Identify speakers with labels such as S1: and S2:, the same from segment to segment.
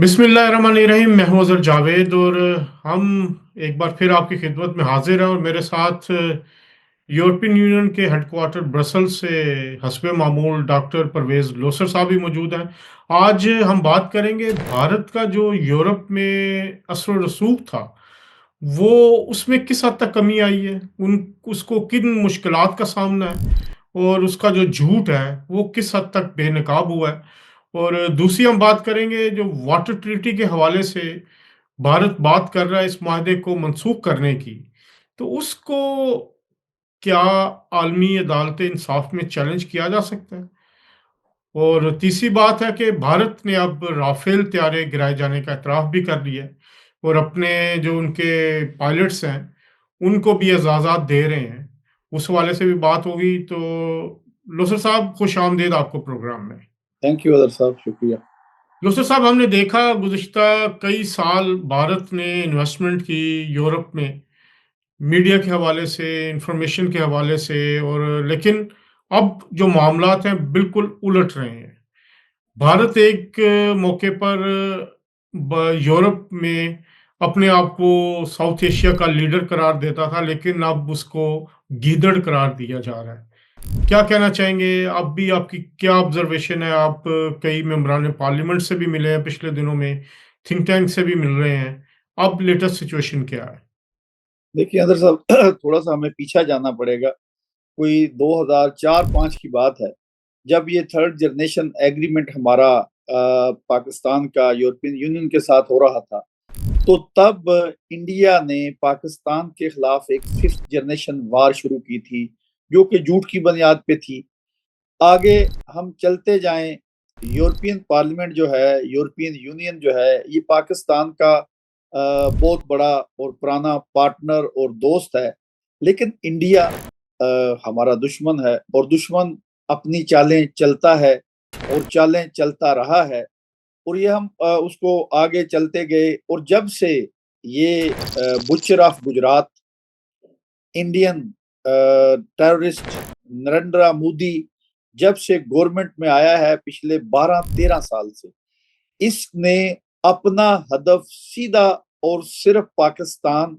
S1: बिस्मिल्लाहिर्रहमानिर्रहीम। मैं हूं अज़हर जावेद और हम एक बार फिर आपकी खिदमत में हाजिर हैं और मेरे साथ यूरोपियन यूनियन के हेडक्वार्टर ब्रसल्स से हस्बे मामूल डॉक्टर परवेज़ लोसर साहब भी मौजूद हैं। आज हम बात करेंगे भारत का जो यूरोप में असर व रसूख था, वो उसमें किस हद तक कमी आई है, उन उसको किन मुश्किलात का सामना है और उसका जो झूठ है वो किस हद तक बेनकाब हुआ है। और दूसरी हम बात करेंगे जो वाटर ट्रीटी के हवाले से भारत बात कर रहा है इस माहदे को मनसूख करने की, तो उसको क्या आलमी अदालत इंसाफ में चैलेंज किया जा सकता है। और तीसरी बात है कि भारत ने अब राफेल त्यारे गिराए जाने का इतराफ भी कर लिया है और अपने जो उनके पायलट्स हैं उनको भी एजाज़ात दे रहे हैं। उस हवाले से भी बात होगी। तो लोसर साहब, खुश आमदेद आपको प्रोग्राम में।
S2: थैंक यू अदर साहब, शुक्रिया।
S1: दोस्तों साहब, हमने देखा गुज़िश्ता कई साल भारत ने इन्वेस्टमेंट की यूरोप में, मीडिया के हवाले से, इंफॉर्मेशन के हवाले से, और लेकिन अब जो मामलात हैं बिल्कुल उलट रहे हैं। भारत एक मौके पर यूरोप में अपने आप को साउथ एशिया का लीडर करार देता था, लेकिन अब उसको गीदड़ करार दिया जा रहा है। क्या कहना चाहेंगे आप भी? आपकी क्या ऑब्जर्वेशन है? आप कई मेंबरान पार्लियामेंट से भी मिले हैं पिछले दिनों में, थिंक टैंक से भी मिल रहे हैं। अब लेटेस्ट सिचुएशन क्या है?
S2: देखिए अदर साहब, थोड़ा सा हमें पीछा जाना पड़ेगा। कोई 2004-5 की बात है, जब ये थर्ड जनरेशन एग्रीमेंट हमारा पाकिस्तान का यूरोपियन यूनियन के साथ हो रहा था, तो तब इंडिया ने पाकिस्तान के खिलाफ एक फिफ्थ जनरेशन वार शुरू की थी, जो कि झूठ की बुनियाद पे थी। आगे हम चलते जाएं, यूरोपियन पार्लियामेंट जो है, यूरोपियन यूनियन जो है, ये पाकिस्तान का बहुत बड़ा और पुराना पार्टनर और दोस्त है। लेकिन इंडिया हमारा दुश्मन है, और दुश्मन अपनी चालें चलता है और चालें चलता रहा है। और ये हम उसको आगे चलते गए, और जब से ये butcher of Gujarat, Indian terrorist Narendra Modi जब से गवर्नमेंट में आया है, पिछले 12-13 साल से, इसने अपना हदफ सीधा और सिर्फ पाकिस्तान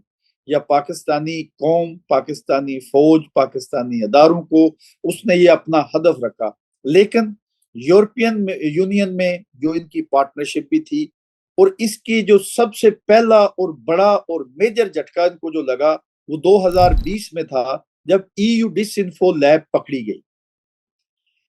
S2: या पाकिस्तानी कौम, पाकिस्तानी फौज, पाकिस्तानी अदारों को उसने ये अपना हदफ रखा। लेकिन यूरोपियन यूनियन में जो इनकी पार्टनरशिप भी थी, और इसकी जो सबसे पहला और बड़ा और मेजर झटका इनको जो लगा, वो 2020 में था, जब ईयू डिसइंफो लैब पकड़ी गई।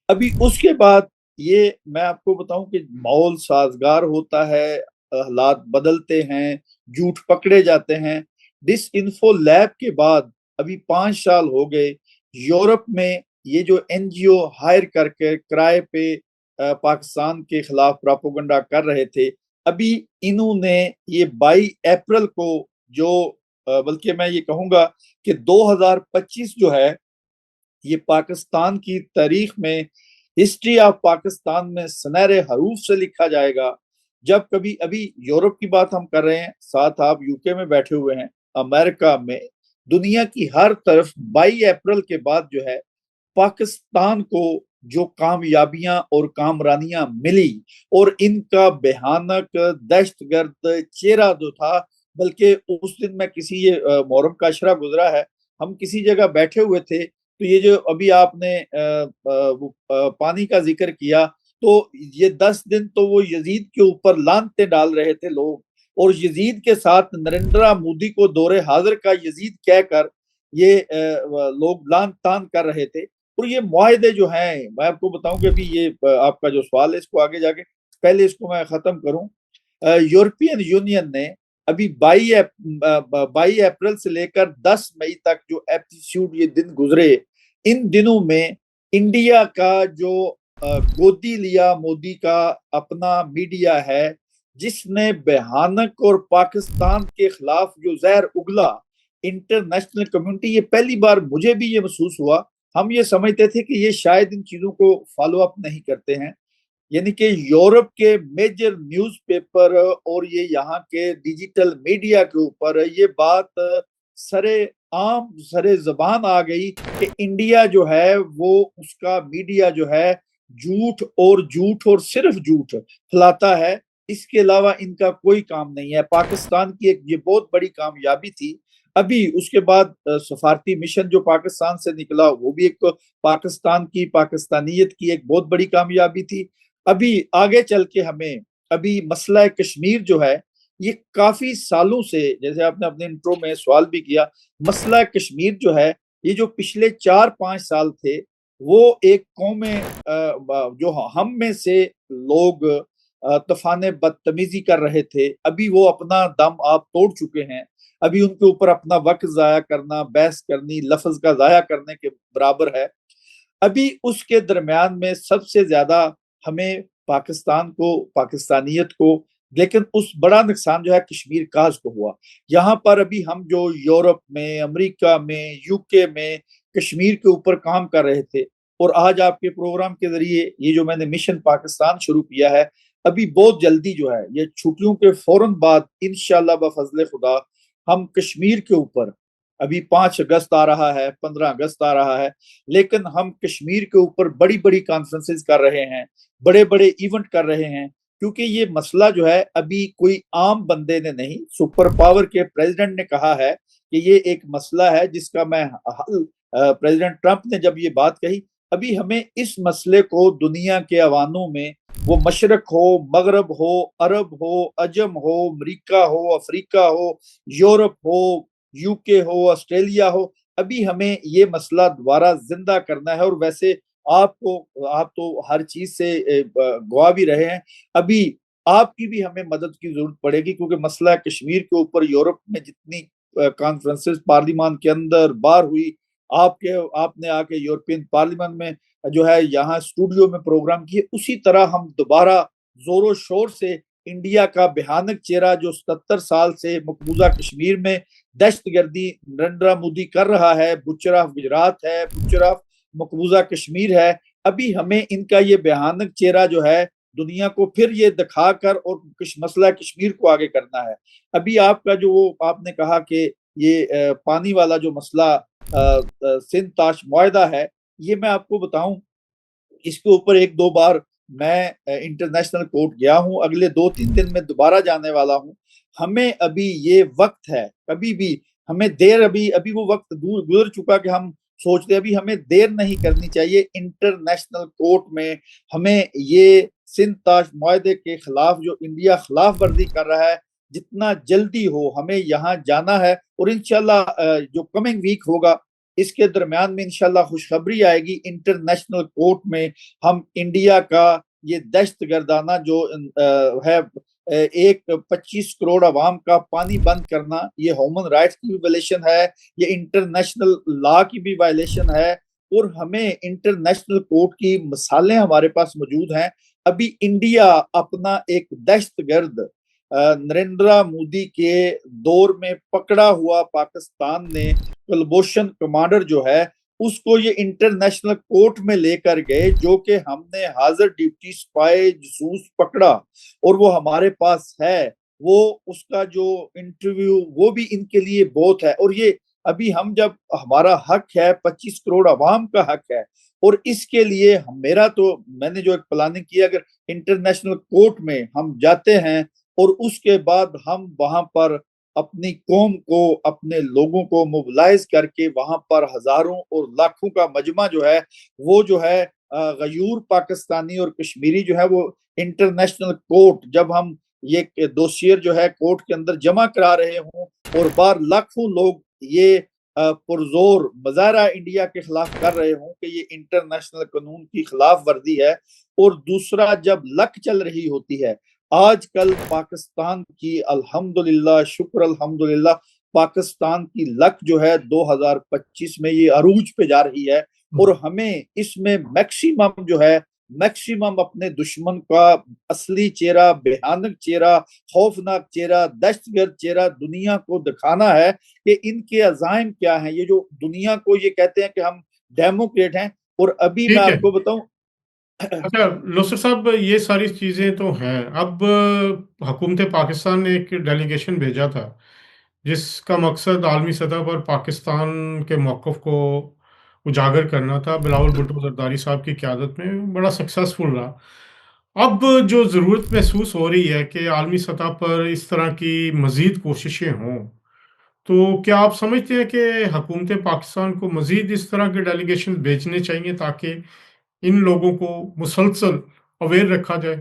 S2: अभी उसके बाद ये मैं आपको बताऊं कि माहौल साजगार होता है, हालात बदलते हैं, झूठ पकड़े जाते हैं। डिस इन्फो लैब के बाद अभी 5 साल हो गए, यूरोप में ये जो एनजीओ हायर करके किराए पे पाकिस्तान के खिलाफ प्रोपेगेंडा कर रहे थे, अभी इन्होंने ये 22 अप्रैल को जो बल्कि मैं ये कहूंगा कि 2025 जो है, ये पाकिस्तान की तारीख में, हिस्ट्री ऑफ पाकिस्तान में सुनहरे हरूफ से लिखा जाएगा। जब कभी, अभी यूरोप की बात हम कर रहे हैं, साथ आप यूके में बैठे हुए हैं, अमेरिका में, दुनिया की हर तरफ 22 अप्रैल के बाद जो है, पाकिस्तान को जो कामयाबियां और कामरानियां मिली, और इनका भयानक दहशतगर्द चेहरा जो था, बल्कि उस दिन मैं किसी, ये मुहर्रम का अशरा गुजरा है, हम किसी जगह बैठे हुए थे, तो ये जो अभी आपने पानी का जिक्र किया, तो ये 10 दिन तो वो यजीद के ऊपर लानते डाल रहे थे लोग, और यजीद के साथ नरेंद्र मोदी को दौरे हाजिर का यजीद कहकर ये लोग लान तान कर रहे थे। और ये मुआहदे जो हैं, मैं आपको बताऊं कि अभी ये आपका जो सवाल है, इसको आगे जाके, पहले इसको मैं खत्म करूं। यूरोपियन यूनियन ने अभी 22 अप्रैल से लेकर 10 मई तक जो एप्टीट्यूड ये दिन गुजरे, इन दिनों में इंडिया का जो गोदी लिया मोदी का अपना मीडिया है, जिसने भयानक और पाकिस्तान के खिलाफ जो जहर उगला, इंटरनेशनल कम्युनिटी, ये पहली बार मुझे भी ये महसूस हुआ। हम ये समझते थे कि ये शायद इन चीजों को फॉलो अप नहीं करते हैं, यानी कि यूरोप के मेजर न्यूज़पेपर और ये यहाँ के डिजिटल मीडिया के ऊपर ये बात सरे आम, सरे जबान आ गई कि इंडिया जो है, वो उसका मीडिया जो है, झूठ और झूठ और सिर्फ झूठ फैलाता है। اس کے علاوہ ان کا کوئی کام نہیں ہے. پاکستان کی ایک یہ بہت بڑی کامیابی تھی. ابھی اس کے بعد سفارتی مشن جو پاکستان سے نکلا وہ بھی ایک پاکستان کی پاکستانیت کی ایک بہت بڑی کامیابی تھی. ابھی آگے چل کے ہمیں ابھی مسئلہ کشمیر جو ہے یہ کافی سالوں سے، جیسے آپ نے اپنے انٹرو میں سوال بھی کیا، مسئلہ کشمیر جو ہے یہ جو پچھلے 4-5 سال تھے وہ ایک قوم جو ہم میں سے لوگ طوفان بدتمیزی کر رہے تھے، ابھی وہ اپنا دم آپ توڑ چکے ہیں. ابھی ان کے اوپر اپنا وقت ضائع کرنا، بحث کرنی لفظ کا ضائع کرنے کے برابر ہے. ابھی اس کے درمیان میں سب سے زیادہ ہمیں پاکستان کو، پاکستانیت کو، لیکن اس بڑا نقصان جو ہے کشمیر کاز کو ہوا. یہاں پر ابھی ہم جو یورپ میں، امریکہ میں، یو کے میں کشمیر کے اوپر کام کر رہے تھے، اور آج آپ کے پروگرام کے ذریعے یہ جو میں نے مشن پاکستان شروع کیا ہے، ابھی بہت جلدی جو ہے یہ چھٹیوں کے فوراً بعد انشاءاللہ بفضل خدا ہم کشمیر کے اوپر، ابھی 5 اگست آ رہا ہے، 15 اگست آ رہا ہے، لیکن ہم کشمیر کے اوپر بڑی بڑی کانفرنسز کر رہے ہیں، بڑے بڑے ایونٹ کر رہے ہیں. کیونکہ یہ مسئلہ جو ہے ابھی کوئی عام بندے نے نہیں، سپر پاور کے پریزیڈنٹ نے کہا ہے کہ یہ ایک مسئلہ ہے جس کا میں حل، پریزیڈنٹ ٹرمپ نے جب یہ بات کہی، ابھی ہمیں اس مسئلے کو دنیا کے عوانوں میں، وہ مشرق ہو، مغرب ہو، عرب ہو، عجم ہو، امریکہ ہو، افریقہ ہو، یورپ ہو، یو کے ہو، آسٹریلیا ہو، ابھی ہمیں یہ مسئلہ دوبارہ زندہ کرنا ہے. اور ویسے آپ تو ہر چیز سے گواہ بھی رہے ہیں، ابھی آپ کی بھی ہمیں مدد کی ضرورت پڑے گی، کیونکہ مسئلہ کشمیر کے اوپر یورپ میں جتنی کانفرنسز پارلیمان کے اندر باہر ہوئی، آپ نے آ کے یورپین پارلیمان میں جو ہے یہاں اسٹوڈیو میں پروگرام کیے، اسی طرح ہم دوبارہ زور و شور سے انڈیا کا بھیانک چہرہ جو 77 سال سے مقبوضہ کشمیر میں دہشت گردی نریندرا مودی کر رہا ہے، بچر آف گجرات ہے، بچر آف مقبوضہ کشمیر ہے، ابھی ہمیں ان کا یہ بھیانک چہرہ جو ہے دنیا کو پھر یہ دکھا کر اور مسئلہ کشمیر کو آگے کرنا ہے. ابھی آپ کا جو آپ نے کہا کہ یہ پانی والا جو مسئلہ سندھ تاش معاہدہ ہے، یہ میں آپ کو بتاؤں، اس کے اوپر 1-2 بار میں انٹرنیشنل کورٹ گیا ہوں، اگلے 2-3 دن میں دوبارہ جانے والا ہوں. ہمیں ابھی یہ وقت ہے، ابھی بھی ہمیں دیر، ابھی وہ وقت دور گزر چکا کہ ہم سوچتے، ابھی ہمیں دیر نہیں کرنی چاہیے. انٹرنیشنل کورٹ میں ہمیں یہ سندھ تاش معاہدے کے خلاف جو انڈیا خلاف ورزی کر رہا ہے، جتنا جلدی ہو ہمیں یہاں جانا ہے. اور انشاءاللہ جو کمنگ ویک ہوگا اس کے درمیان میں انشاءاللہ خوشخبری آئے گی. انٹرنیشنل کورٹ میں ہم انڈیا کا یہ دہشت گردانہ جو ہے 25 کروڑ عوام کا پانی بند کرنا، یہ ہیومن رائٹس کی بھی وائلیشن ہے، یہ انٹرنیشنل لا کی بھی وائلیشن ہے. اور ہمیں انٹرنیشنل کورٹ کی مثالیں ہمارے پاس موجود ہیں. ابھی انڈیا اپنا ایک دہشت گرد نریندرا مودی کے دور میں پکڑا ہوا پاکستان نے کلبھوشن کمانڈر جو ہے اس کو یہ انٹرنیشنل کورٹ میں لے کر گئے، جو کہ ہم نے حاضر ڈیوٹی سپائی جاسوس پکڑا اور وہ ہمارے پاس ہے. وہ اس کا جو انٹرویو وہ بھی ان کے لیے بہت ہے. اور یہ ابھی ہم جب ہمارا حق ہے، 25 کروڑ عوام کا حق ہے، اور اس کے لیے میں نے جو ایک پلاننگ کی، اگر انٹرنیشنل کورٹ میں ہم جاتے ہیں اور اس کے بعد ہم وہاں پر اپنی قوم کو، اپنے لوگوں کو موبلائز کر کے وہاں پر ہزاروں اور لاکھوں کا مجمع جو ہے وہ جو ہے غیور پاکستانی اور کشمیری جو ہے وہ انٹرنیشنل کورٹ، جب ہم یہ دوسیئر جو ہے کورٹ کے اندر جمع کرا رہے ہوں اور بار لاکھوں لوگ یہ پرزور مظاہرہ انڈیا کے خلاف کر رہے ہوں کہ یہ انٹرنیشنل قانون کی خلاف ورزی ہے. اور دوسرا جب لک چل رہی ہوتی ہے، آج کل پاکستان کی الحمدللہ، شکر الحمدللہ، پاکستان کی لک جو ہے 2025 میں یہ عروج پہ جا رہی ہے. اور ہمیں اس میں میکسیمم جو ہے، میکسیمم اپنے دشمن کا اصلی چہرہ، بھیانک چہرہ، خوفناک چہرہ، دہشت گرد چہرہ دنیا کو دکھانا ہے کہ ان کے عزائم کیا ہیں. یہ جو دنیا کو یہ کہتے ہیں کہ ہم ڈیموکریٹ ہیں، اور ابھی میں
S1: ٹھیک ہے.
S2: آپ کو بتاؤں.
S1: اچھا لوسر صاحب، یہ ساری چیزیں تو ہیں. اب حکومت پاکستان نے ایک ڈیلیگیشن بھیجا تھا جس کا مقصد عالمی سطح پر پاکستان کے موقف کو اجاگر کرنا تھا. بلاول بھٹو زرداری صاحب کی قیادت میں بڑا سکسیسفل رہا. अब जो ज़रूरत महसूस हो रही है कि आलमी सतह पर इस तरह की मज़ीद कोशिशें हों, तो क्या आप समझते हैं कि हुकूमत पाकिस्तान को मज़ीद इस तरह के डेलीगेशन भेजने चाहिए ताकि इन लोगों को मुसलसल अवेयर रखा जाए?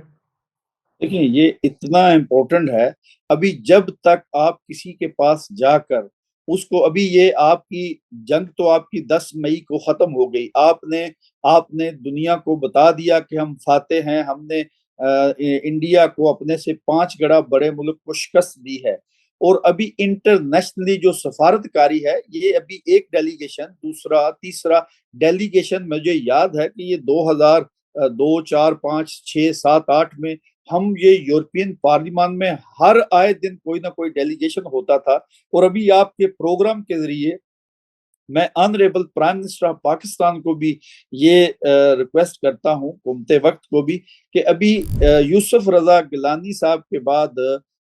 S2: देखिए, ये इतना इम्पोर्टेंट है। अभी जब तक आप किसी के पास जाकर उसको, अभी ये आपकी जंग तो आपकी 10 मई को खत्म हो गई। आपने आपने दुनिया को बता दिया कि हम फातेह हैं। हमने इंडिया को अपने से 5 गड़ा बड़े मुल्क को शिकस्त दी है। और अभी इंटरनेशनली जो सफारतकारी है, ये अभी एक डेलीगेशन, दूसरा, तीसरा डेलीगेशन, मुझे याद है कि ये 2002, 4, 5, 6, 7, 8 में हम ये यूरोपियन पार्लियामेंट में हर आए दिन कोई ना कोई डेलीगेशन होता था। और अभी आपके प्रोग्राम के जरिए मैं honourable prime minister of Pakistan को भी ये रिक्वेस्ट करता हूँ, घूमते वक्त को भी, कि अभी यूसुफ रजा गिलानी साहब के बाद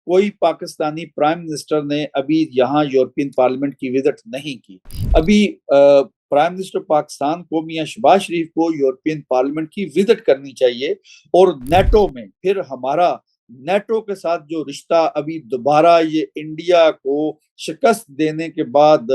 S2: कोई पाकिस्तानी प्राइम मिनिस्टर ने अभी यहाँ यूरोपियन पार्लियामेंट की विजिट नहीं की। अभी प्राइम मिनिस्टर पाकिस्तान को, मियां शहबाज शरीफ को, यूरोपियन पार्लियामेंट की विजिट करनी चाहिए। और नेटो में फिर हमारा, नेटो के साथ जो रिश्ता अभी दोबारा ये इंडिया को शिकस्त देने के बाद,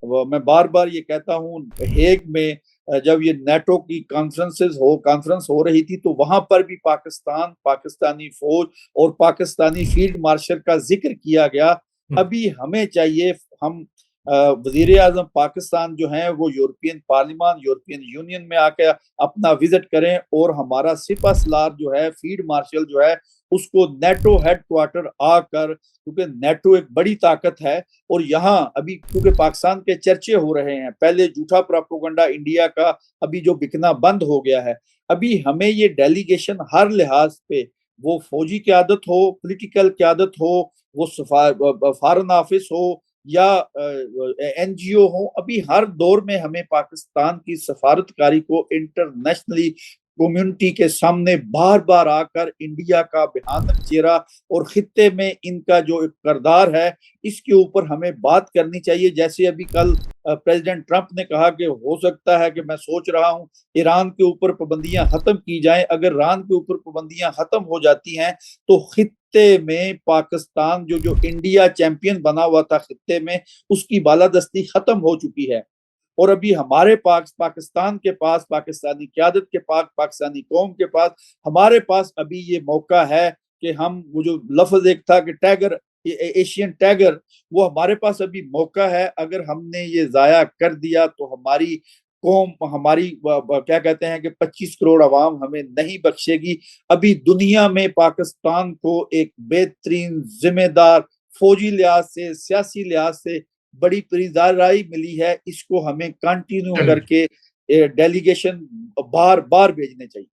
S2: मैं बार बार ये कहता हूँ, हेग में जब ये नेटो की कॉन्फ्रेंस हो रही थी, तो वहां पर भी पाकिस्तान, पाकिस्तानी फौज और पाकिस्तानी फील्ड मार्शल का जिक्र किया गया।
S1: हुँ,
S2: अभी हमें चाहिए, हम वजीर आजम पाकिस्तान जो हैं वो यूरोपियन पार्लियामान, यूरोपियन यूनियन में आकर अपना विजिट करें, और हमारा सिपह सलार जो है, फील्ड मार्शल जो है, उसको नेटो हेडक्वार्टर आकर, क्योंकि नेटो एक बड़ी ताकत है। और यहाँ अभी क्योंकि पाकिस्तान के चर्चे हो रहे हैं, पहले झूठा प्रोपेगेंडा इंडिया का अभी जो बिकना बंद हो गया है, अभी हमें ये डेलीगेशन हर लिहाज पे, वो फौजी क्यादत हो, पॉलिटिकल क्यादत हो, वो फॉरेन ऑफिस हो, या एनजीओ हो, अभी हर दौर में हमें पाकिस्तान की सफारतकारी को इंटरनेशनली कम्युनिटी के सामने बार बार आकर इंडिया का भयानक चेहरा और खित्ते में इनका जो एक किरदार है, इसके ऊपर हमें बात करनी चाहिए। जैसे अभी कल प्रेसिडेंट ट्रंप ने कहा कि हो सकता है कि मैं सोच रहा हूं ईरान के ऊपर पाबंदियां खत्म की जाएं। अगर ईरान के ऊपर पाबंदियां खत्म हो जाती हैं, तो खित्ते में पाकिस्तान, जो जो इंडिया चैंपियन बना हुआ था खित्ते में, उसकी बालादस्ती खत्म हो चुकी है। और अभी हमारे पास, पाकिस्तान के पास, पाकिस्तानी क्यादत के पास, पाकिस्तानी कौम के पास, हमारे पास अभी ये मौका है कि हम, वो जो लफ्ज एक था कि टाइगर, एशियन टाइगर, वो हमारे पास अभी मौका है। अगर हमने ये जाया कर दिया तो हमारी कौम, हमारी क्या कहते हैं कि 25 करोड़ आवाम हमें नहीं बख्शेगी। अभी दुनिया में पाकिस्तान को एक बेहतरीन, जिम्मेदार, फौजी लिहाज से, सियासी लिहाज से बड़ी पेरीदाराई मिली है। इसको हमें कंटिन्यू
S1: चलिए।
S2: करके डेलीगेशन बार बार भेजने चाहिए।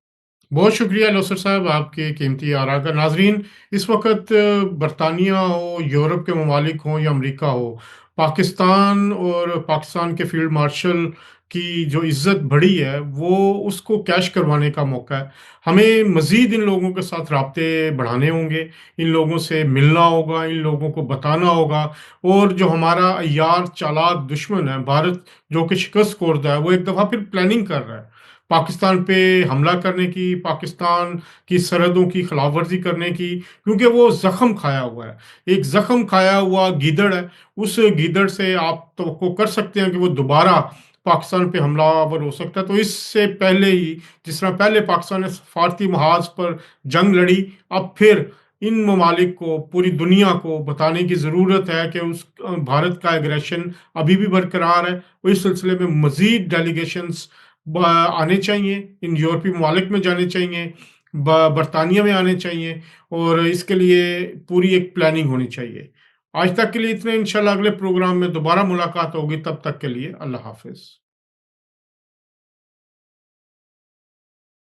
S1: बहुत शुक्रिया लोसर साहब आपके कीमती आरा का। नाजरीन, इस वक्त बरतानिया हो, यूरोप के ममालिक हों या अमेरिका हो, पाकिस्तान और पाकिस्तान के फील्ड मार्शल की जो इज्जत बढ़ी है वो उसको कैश करवाने का मौका है। हमें मज़ीद इन लोगों के साथ राब्ते बढ़ाने होंगे, इन लोगों से मिलना होगा, इन लोगों को बताना होगा। और जो हमारा अय्यार चालाक दुश्मन है भारत, जो कि शिकस्त खोरदा है, वो एक दफ़ा फिर प्लानिंग कर रहा है पाकिस्तान पे हमला करने की, पाकिस्तान की सरहदों की खिलाफवर्जी करने की, क्योंकि वो जख्म खाया हुआ है। एक जख्म खाया हुआ गीदड़ है। उस गीदड़ से आप तो कर सकते हैं कि वो दोबारा पाकिस्तान पे हमलावर हो सकता है। तो इससे पहले ही, जिस तरह पहले पाकिस्तान ने सफारती महाज पर जंग लड़ी, अब फिर इन ममालिक को, पूरी दुनिया को बताने की ज़रूरत है कि उस भारत का एग्रेशन अभी भी बरकरार है। और इस सिलसिले में मज़ीद डेलीगेशंस आने चाहिए, इन यूरोपीय ममालिक में जाने चाहिए, बरतानिया में आने चाहिए, और इसके लिए पूरी एक प्लानिंग होनी चाहिए। आज तक के लिए इतने। इंशाल्लाह अगले प्रोग्राम में दोबारा मुलाकात होगी। तब तक के लिए अल्लाह हाफिज।